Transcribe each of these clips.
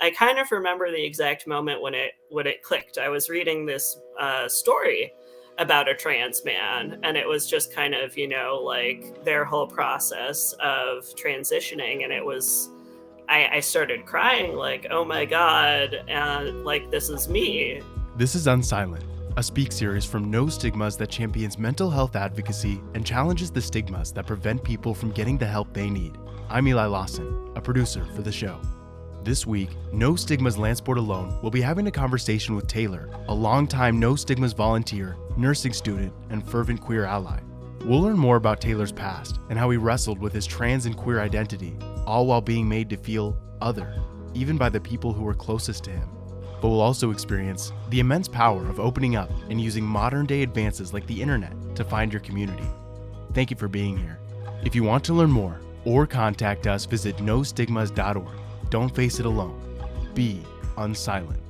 I kind of remember the exact moment when it clicked. I was reading this story about a trans man, and it was just kind of, like their whole process of transitioning, and it was I started crying like, oh my God, and like, this is me. This is UNSILENT, a speak series from NoStigmas that champions mental health advocacy and challenges the stigmas that prevent people from getting the help they need. I'm Eli Lawson, a producer for the show. This week, NoStigmas Lance Alone will be having a conversation with Taylor, a longtime NoStigmas volunteer, nursing student, and fervent queer ally. We'll learn more about Taylor's past and how he wrestled with his trans and queer identity, all while being made to feel other, even by the people who were closest to him. But we'll also experience the immense power of opening up and using modern-day advances like the internet to find your community. Thank you for being here. If you want to learn more or contact us, visit nostigmas.org. Don't face it alone. Be unsilent.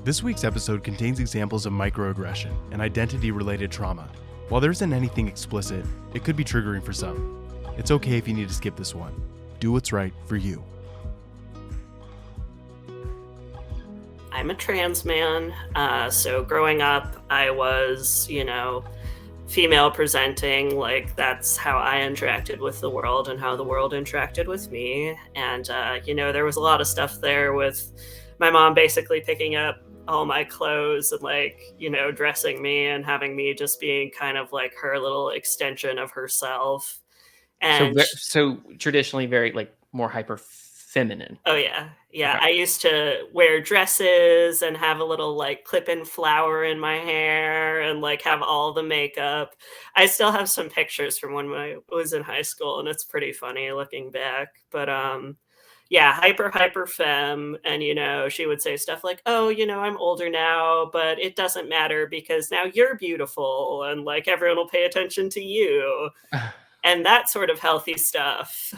This week's episode contains examples of microaggression and identity-related trauma. While there isn't anything explicit, it could be triggering for some. It's okay if you need to skip this one. Do what's right for you. I'm a trans man, so growing up, I was, female presenting. Like, that's how I interacted with the world and how the world interacted with me. And, there was a lot of stuff there with my mom basically picking up all my clothes and, dressing me and having me just being kind of like her little extension of herself. And so traditionally very more hyper feminine. Oh yeah. Okay. I used to wear dresses and have a little clip-in flower in my hair and have all the makeup. I still have some pictures from when I was in high school, and it's pretty funny looking back. But hyper femme. And she would say stuff like, oh, I'm older now, but it doesn't matter because now you're beautiful and everyone will pay attention to you. And that sort of healthy stuff.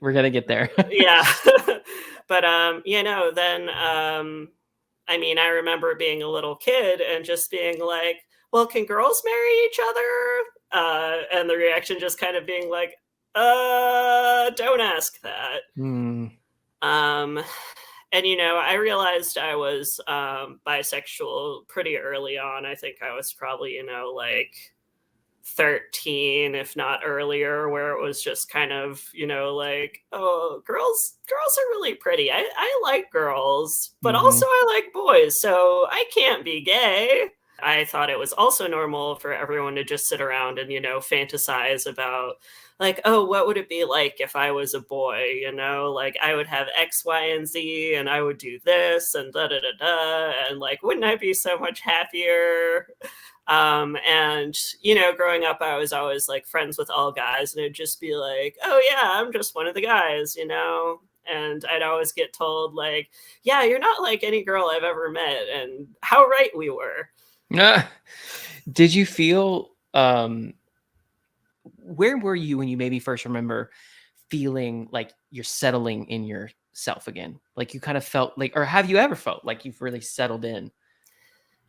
We're going to get there. Yeah. But, then, I remember being a little kid and just being like, well, can girls marry each other? And the reaction just kind of being like, don't ask that. Mm. And, I realized I was bisexual pretty early on. I think I was probably, 13, if not earlier, where it was just kind of, oh, girls are really pretty. I like girls, but also I like boys, so I can't be gay. I thought it was also normal for everyone to just sit around and, fantasize about oh, what would it be like if I was a boy? I would have X, Y, and Z, and I would do this and da da da da, and wouldn't I be so much happier? And growing up, I was always friends with all guys, and it'd just be oh yeah, I'm just one of the guys, and I'd always get told yeah, you're not like any girl I've ever met, and how right we were. Did you feel where were you when you maybe first remember feeling like you're settling in yourself again? You kind of felt or have you ever felt like you've really settled in?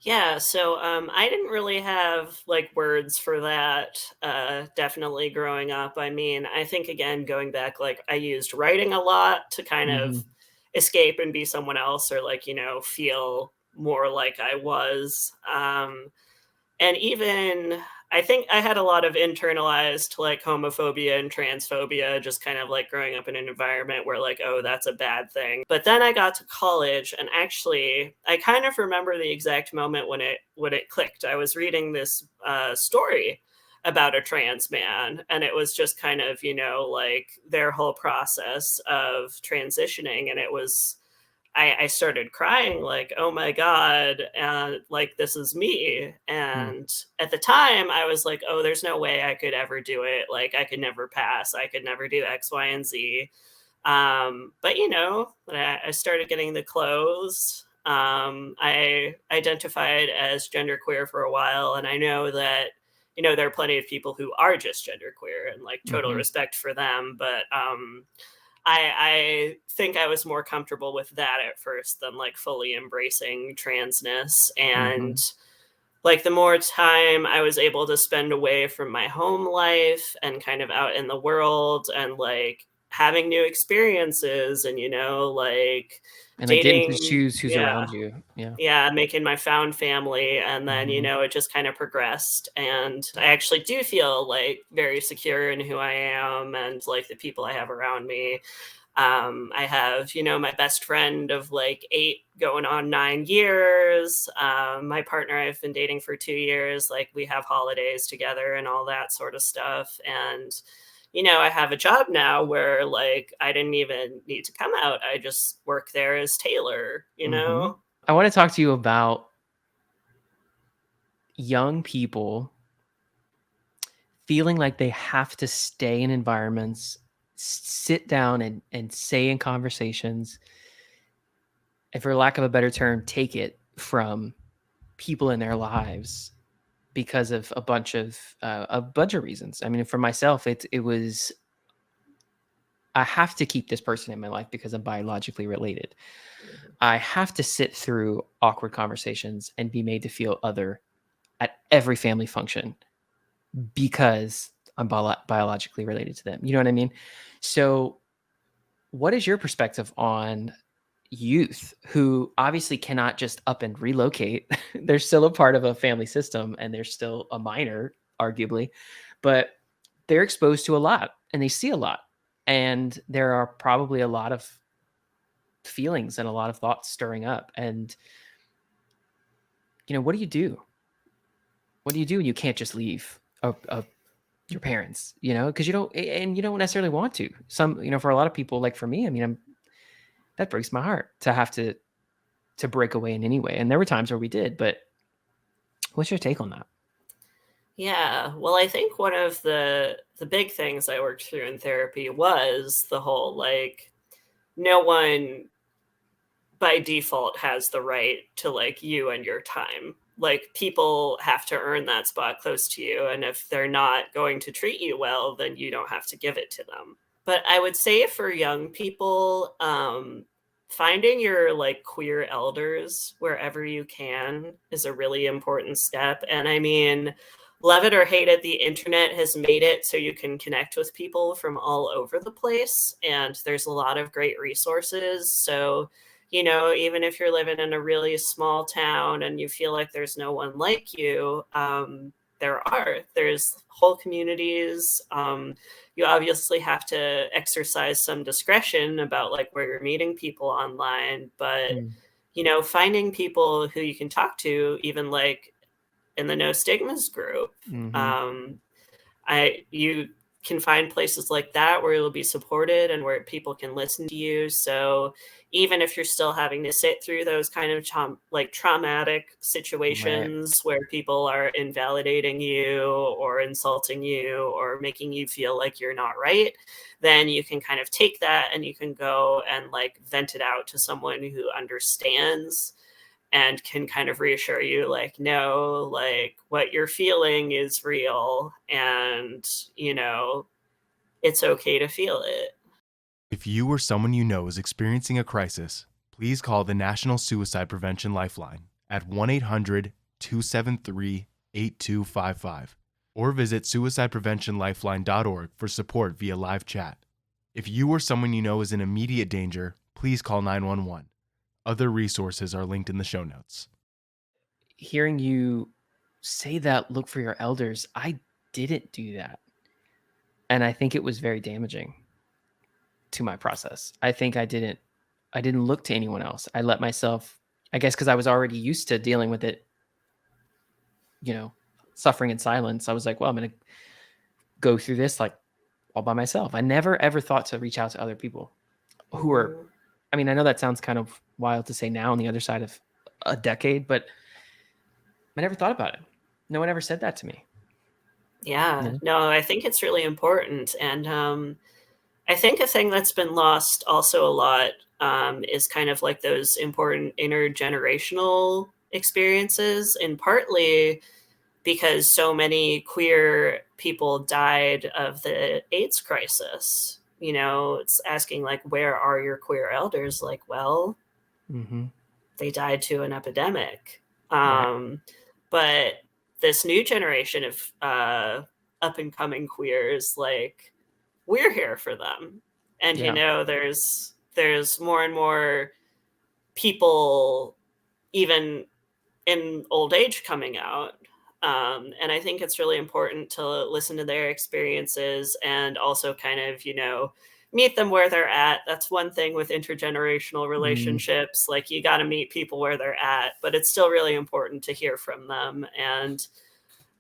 Yeah, so I didn't really have words for that, definitely growing up. I think, again, going back, I used writing a lot to kind of escape and be someone else, or feel more like I was. And even I think I had a lot of internalized homophobia and transphobia, just kind of growing up in an environment where oh, that's a bad thing. But then I got to college, and actually I kind of remember the exact moment when it clicked. I was reading this story about a trans man, and it was just kind of, their whole process of transitioning, and it was I started crying oh my God, and this is me. And at the time I was oh, there's no way I could ever do it. I could never pass. I could never do X, Y, and Z. But I started getting the clothes. I identified as genderqueer for a while, and I know that there are plenty of people who are just genderqueer, and total respect for them. But I think I was more comfortable with that at first than fully embracing transness. And the more time I was able to spend away from my home life and kind of out in the world and having new experiences and, like And like getting to dating. choose who's Yeah. around you. Yeah. Yeah, making my found family, and then, Hmm. it just kind of progressed, and I actually do feel, like, very secure in who I am and, like, the people I have around me. I have, my best friend of, like, 8 going on 9 years, my partner I've been dating for 2 years, like, we have holidays together and all that sort of stuff, and, I have a job now where, like, I didn't even need to come out, I just work there as Taylor, you Hmm. know? I want to talk to you about young people feeling like they have to stay in environments, sit down and say in conversations, and for lack of a better term, take it from people in their lives because of a bunch of reasons. I mean, for myself, it was I have to keep this person in my life because I'm biologically related. Mhm. I have to sit through awkward conversations and be made to feel other at every family function because I'm biologically related to them. You know what I mean? So, what is your perspective on youth who obviously cannot just up and relocate? They're still a part of a family system and they're still a minor, arguably, but they're exposed to a lot and they see a lot. And there are probably a lot of feelings and a lot of thoughts stirring up. And, what do you do? What do you do when you can't just leave your parents, because you don't necessarily want to. Some, for a lot of people, like for me, I mean, that breaks my heart to have to break away in any way. And there were times where we did, but what's your take on that? Yeah, well, I think one of the big things I worked through in therapy was the whole, like, no one by default has the right to, like, you and your time. Like, people have to earn that spot close to you, and if they're not going to treat you well, then you don't have to give it to them. But I would say for young people, finding your, like, queer elders wherever you can is a really important step, and I mean, love it or hate it, the internet has made it so you can connect with people from all over the place, and there's a lot of great resources, so, even if you're living in a really small town and you feel like there's no one like you, there's whole communities. You obviously have to exercise some discretion about, like, where you're meeting people online, but, Mm, finding people who you can talk to, even like in the No Stigmas group. mhm, Um, you can find places like that where you'll be supported and where people can listen to you. So even if you're still having to sit through those kind of like traumatic right. situations where people are invalidating you or insulting you or making you feel like you're not right, then you can kind of take that and you can go and, like, vent it out to someone who understands and can kind of reassure you, like, no, like, what you're feeling is real, and, it's okay to feel it. If you or someone you know is experiencing a crisis, please call the National Suicide Prevention Lifeline at 1 800 273 8255 or visit suicidepreventionlifeline.org for support via live chat. If you or someone you know is in immediate danger, please call 911. Other resources are linked in the show notes. Hearing you say that, look for your elders, I didn't do that. And I think it was very damaging to my process. I didn't look to anyone else. I let myself, I guess because I was already used to dealing with it, you know, suffering in silence. I was like, well, I'm going to go through this like all by myself. I never ever thought to reach out to other people who are, Mhm. I mean, I know that sounds kind of wild to say now on the other side of a decade, but I never thought about it. No one ever said that to me. You Yeah. know? No, I think it's really important, and, I think a thing that's been lost also a lot, is kind of like those important intergenerational experiences, and partly because so many queer people died of the AIDS crisis. It's asking, like, where are your queer elders? Like, well, Mm-hmm. they died to an epidemic. Right. But this new generation of up and coming queers, like, we're here for them. And, Yeah. there's more and more people, even in old age, coming out. And I think it's really important to listen to their experiences and also kind of, meet them where they're at. That's one thing with intergenerational Mm, relationships. Like, you got to meet people where they're at, but it's still really important to hear from them. And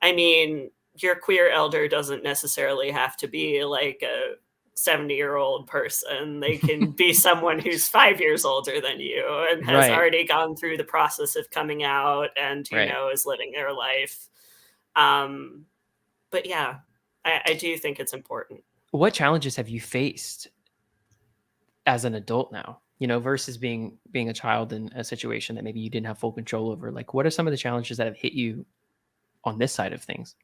I mean, your queer elder doesn't necessarily have to be like a 70-year-old person. They can be someone who's 5 years older than you and has right. already gone through the process of coming out and, Right. is living their life. Um, but yeah, I do think it's important. What challenges have you faced as an adult now, versus being a child in a situation that maybe you didn't have full control over? Like, what are some of the challenges that have hit you on this side of things?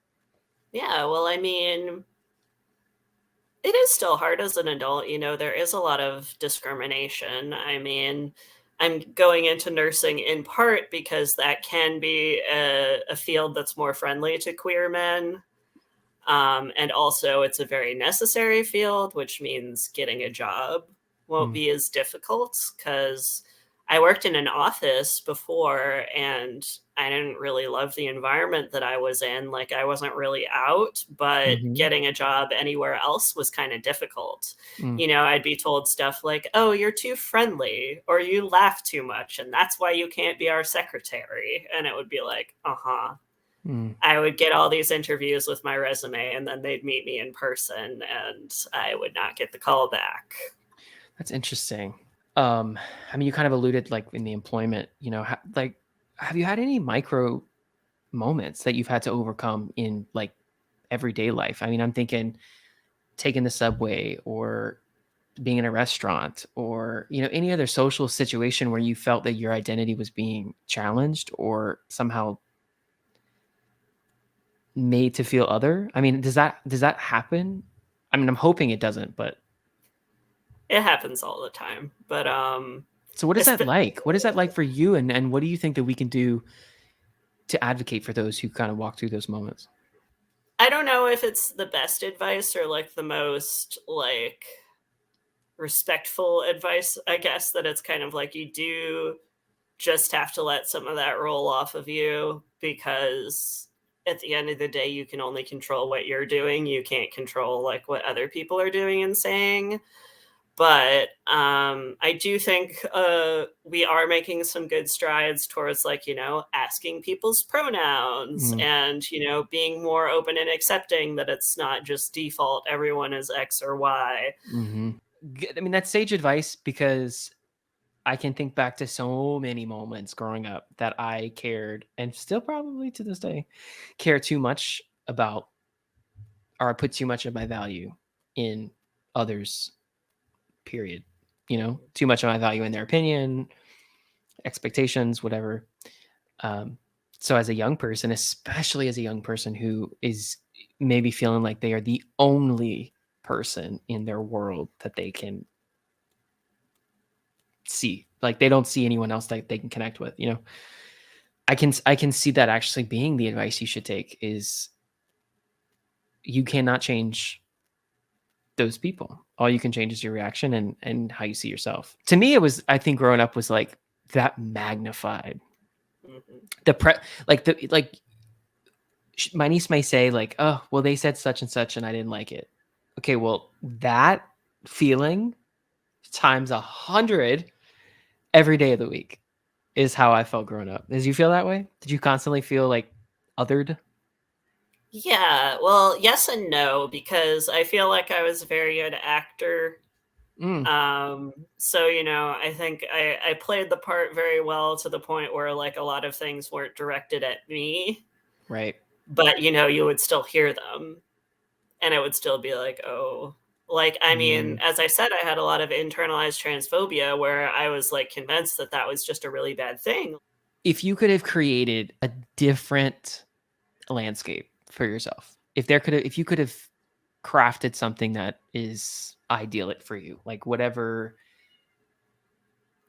Yeah, well, I mean, it is still hard as an adult. There is a lot of discrimination. I mean, I'm going into nursing in part because that can be a field that's more friendly to queer men. And also, it's a very necessary field, which means getting a job won't Mm, be as difficult because I worked in an office before and I didn't really love the environment that I was in. Like, I wasn't really out, but mhm, getting a job anywhere else was kind of difficult. mm, I'd be told stuff like, oh, you're too friendly or you laugh too much, and that's why you can't be our secretary. And it would be like, uh huh. mm. I would get all these interviews with my resume and then they'd meet me in person and I would not get the call back. That's interesting. I mean, you kind of alluded like in the employment, like, have you had any micro moments that you've had to overcome in like everyday life? I mean, I'm thinking taking the subway or being in a restaurant or, any other social situation where you felt that your identity was being challenged or somehow made to feel other. I mean, does that happen? I mean, I'm hoping it doesn't, but It happens all the time. But so what is that esp- like? What is that like for you? And what do you think that we can do to advocate for those who kind of walk through those moments? I don't know if it's the best advice or like the most like respectful advice. I guess that it's kind of like you do just have to let some of that roll off of you because at the end of the day you can only control what you're doing. You can't control like what other people are doing and saying. But I do think we are making some good strides towards, like, asking people's pronouns Mm, and, being more open and accepting that it's not just default everyone is X or Y. mhm. I mean, that's sage advice because I can think back to so many moments growing up that I cared and still probably to this day care too much about, or I put too much of my value in others, period. Too much of my value in their opinion, expectations, whatever. Um, so as a young person, especially as a young person who is maybe feeling like they are the only person in their world that they can see, like they don't see anyone else that they can connect with, I can see that actually being the advice you should take is you cannot change those people. All you can change is your reaction and how you see yourself. To me, it was, I think growing up was like that magnified Mhm. the pre like the like my niece may say like, oh, well, they said such and such and I didn't like it. Okay, well, that feeling times 100 every day of the week is how I felt growing up. Did you feel that way? Did you constantly feel like othered? Yeah, well, yes and no, because I feel like I was a very good actor. Mm, So, I think I played the part very well to the point where like a lot of things weren't directed at me, right. but you would still hear them. And it would still be like, oh, like, I mean, Mm. as I said, I had a lot of internalized transphobia where I was like convinced that that was just a really bad thing. If you could have created a different landscape for yourself, if you could have crafted something that is idyllic for you, like whatever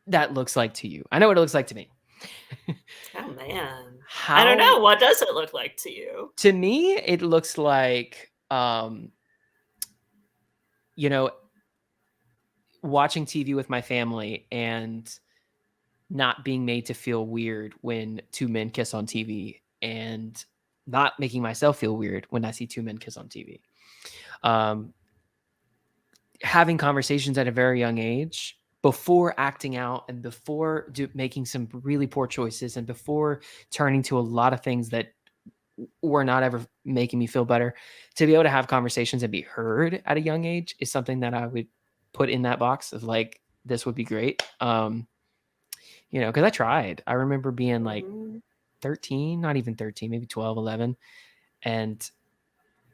that looks like to you. I know what it looks like to me. Oh man. I don't How know. What does it look like to you? to me it looks like you know watching TV with my family and not being made to feel weird when two men kiss on TV, and not making myself feel weird when I see two men kiss on TV. Having conversations at a very young age before acting out and before making some really poor choices and before turning to a lot of things that were not ever making me feel better, to be able to have conversations and be heard at a young age is something that I would put in that box of like, this would be great. Because I tried. I remember being like Mhm. 13, not even 13, maybe 12, 11, and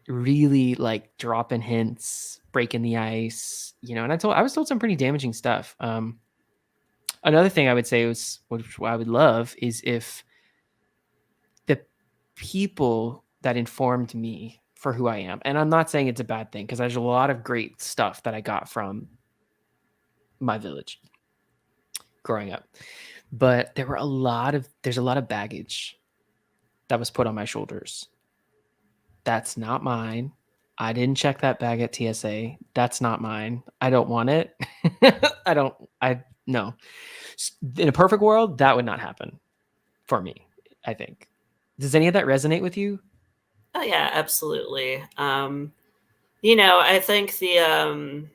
really like dropping hints, breaking the ice, and I was told some pretty damaging stuff. Another thing I would say was, which I would love, is if the people that informed me for who I am, and I'm not saying it's a bad thing, because there's a lot of great stuff that I got from my village growing up, but there's a lot of baggage that was put on my shoulders. That's not mine. I didn't check that bag at TSA. That's not mine. I don't want it. No. In a perfect world, that would not happen for me, I think. Does any of that resonate with you? Oh yeah, absolutely. I think the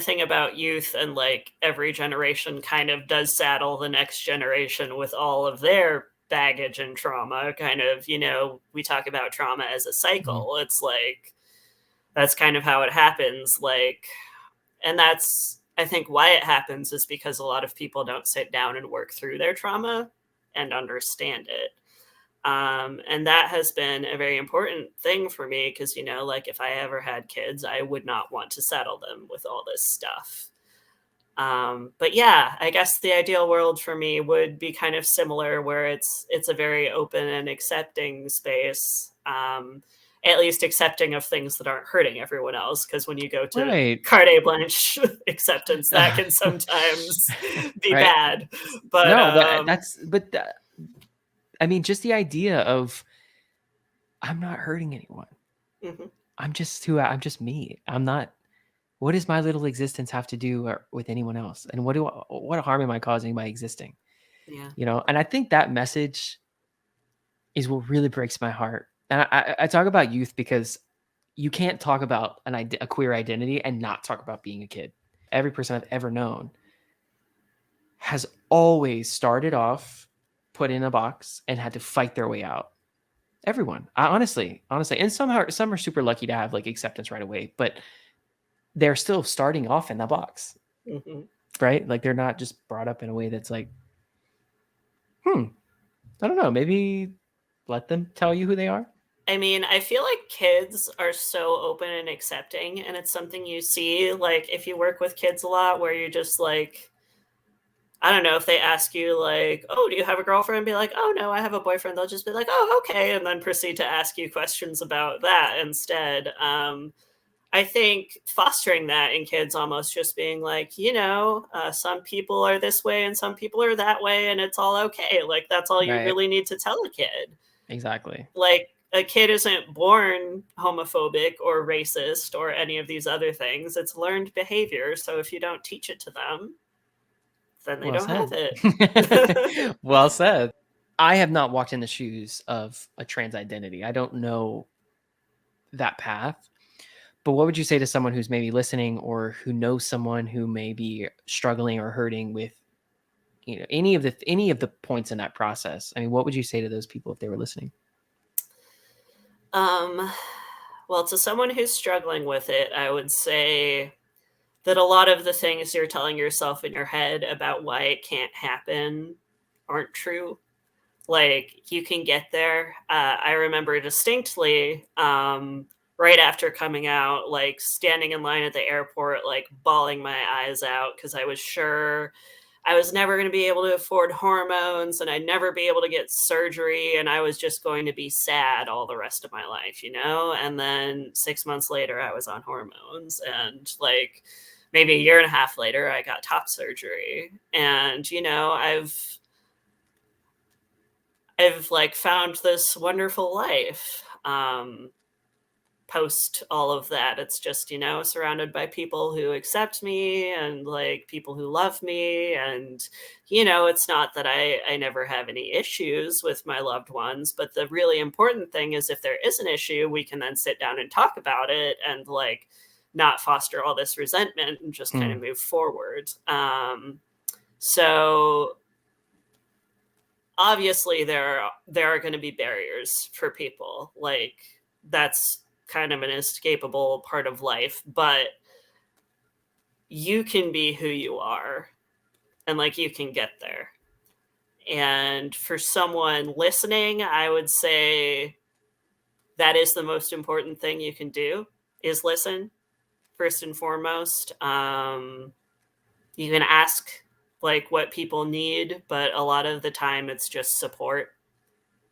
thing about youth and like every generation kind of does saddle the next generation with all of their baggage and trauma. Kind of, we talk about trauma as a Mhm. cycle. It's like that's kind of how it happens. Like, and that's, I think, why it happens is because a lot of people don't sit down and work through their trauma and understand it. And that has been a very important thing for me because, like if I ever had kids, I would not want to saddle them with all this stuff. But yeah, I guess the ideal world for me would be kind of similar, where it's a very open and accepting space. At least accepting of things that aren't hurting everyone else. Because when you go to Right. carte blanche acceptance, that can sometimes be Right. bad. But No, I mean, just the idea of, I'm not hurting anyone. mhm, I'm just me. I'm not. What does my little existence have to do with anyone else? And what harm am I causing by existing? yeah. And I think that message is what really breaks my heart. And I talk about youth because you can't talk about a queer identity and not talk about being a kid. Every person I've ever known has always started off put in a box and had to fight their way out. Everyone, honestly, and some are super lucky to have like acceptance right away, but they're still starting off in that box, Mhm. right? Like they're not just brought up in a way that's like, I don't know, maybe let them tell you who they are. I feel like kids are so open and accepting, and it's something you see, like, if you work with kids a lot, where you just like, I don't know, if they ask you, like, oh, do you have a girlfriend? Be like, oh, no, I have a boyfriend. They'll just be like, oh, okay. And then proceed to ask you questions about that instead. I think fostering that in kids, almost just being like, some people are this way and some people are that way, and it's all okay. Like, that's all you Right. really need to tell a kid. Exactly. Like, a kid isn't born homophobic or racist or any of these other things. It's learned behavior. So if you don't teach it to them, then they Well don't have said. it. Well said. I have not walked in the shoes of a trans identity. I don't know that path. But what would you say to someone who's maybe listening or who knows someone who may be struggling or hurting with, any of the points in that process? I mean, what would you say to those people if they were listening? um, well, to someone who's struggling with it, I would say that a lot of the things you're telling yourself in your head about why it can't happen aren't true. Like, you can get there. I remember distinctly, right after coming out, like standing in line at the airport, like bawling my eyes out because I was sure I was never going to be able to afford hormones and I'd never be able to get surgery. And I was just going to be sad all the rest of my life. And then 6 months later, I was on hormones. And like maybe a year and a half later, I got top surgery. And, I've like found this wonderful life. post all of that. It's just, surrounded by people who accept me and like people who love me. And, it's not that I never have any issues with my loved ones, but the really important thing is if there is an issue, we can then sit down and talk about it and like not foster all this resentment and just kind of move forward. So obviously there are going to be barriers for people. Like that's kind of an inescapable part of life, but you can be who you are and like you can get there. And for someone listening, I would say that is the most important thing you can do is listen first and foremost. You can ask like what people need, but a lot of the time it's just support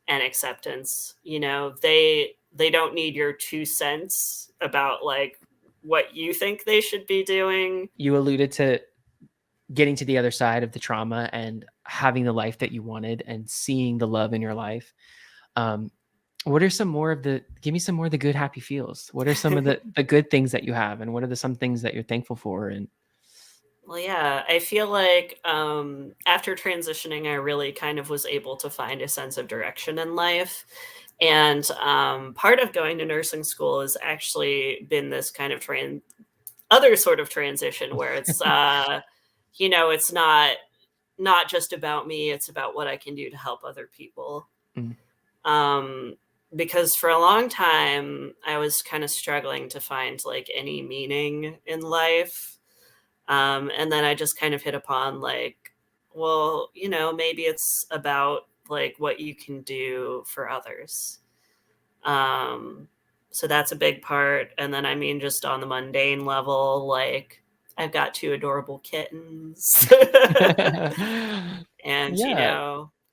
and acceptance. They don't need your 2 cents about like what you think they should be doing. You alluded to getting to the other side of the trauma and having the life that you wanted and seeing the love in your life. What are some more of give me some more of the good, happy feels? What are some of the good things that you have? And what are some things that you're thankful for? And well, yeah, I feel like after transitioning, I really kind of was able to find a sense of direction in life. And part of going to nursing school has actually been this kind of other sort of transition where it's, it's not just about me, it's about what I can do to help other people. Because for a long time, I was kind of struggling to find like any meaning in life. And then I just kind of hit upon like, well, maybe it's about like what you can do for others. So that's a big part. And then, I mean, just on the mundane level, like I've got 2 adorable kittens and,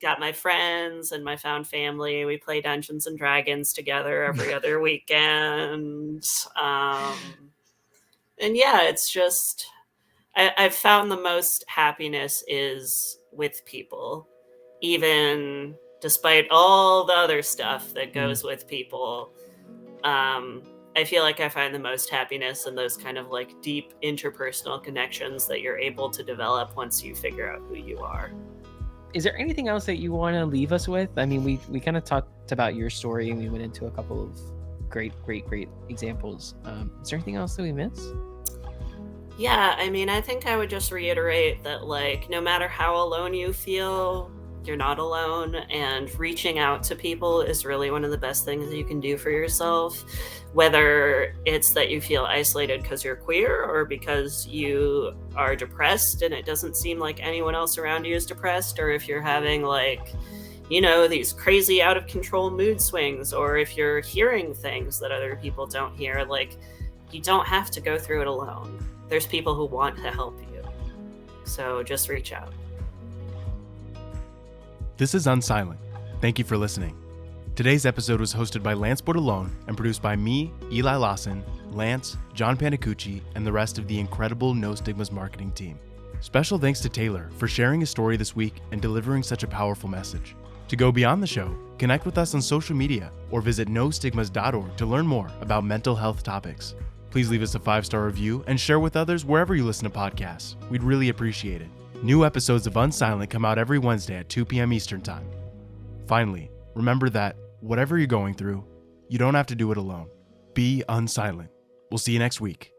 got my friends and my found family. We play Dungeons and Dragons together every other weekend. And yeah, it's just, I've found the most happiness is with people, even despite all the other stuff that goes with people. I feel like I find the most happiness in those kind of like deep interpersonal connections that you're able to develop once you figure out who you are. Is there anything else that you want to leave us with? I mean, we kind of talked about your story and we went into a couple of great examples. Is there anything else that we missed? Yeah, I mean, I think I would just reiterate that, like, no matter how alone you feel, you're not alone, and reaching out to people is really one of the best things that you can do for yourself, whether it's that you feel isolated because you're queer or because you are depressed and it doesn't seem like anyone else around you is depressed, or if you're having, like, these crazy out of control mood swings, or if you're hearing things that other people don't hear, like, you don't have to go through it alone. There's people who want to help you. So just reach out. This is UNSILENT. Thank you for listening. Today's episode was hosted by Lance Bordelone and produced by me, Eli Lawson, Lance, John Panicucci, and the rest of the incredible NoStigmas marketing team. Special thanks to Taylor for sharing his story this week and delivering such a powerful message. To go beyond the show, connect with us on social media or visit nostigmas.org to learn more about mental health topics. Please leave us a 5-star review and share with others wherever you listen to podcasts. We'd really appreciate it. New episodes of UNSILENT come out every Wednesday at 2 p.m. Eastern Time. Finally, remember that whatever you're going through, you don't have to do it alone. Be UNSILENT. We'll see you next week.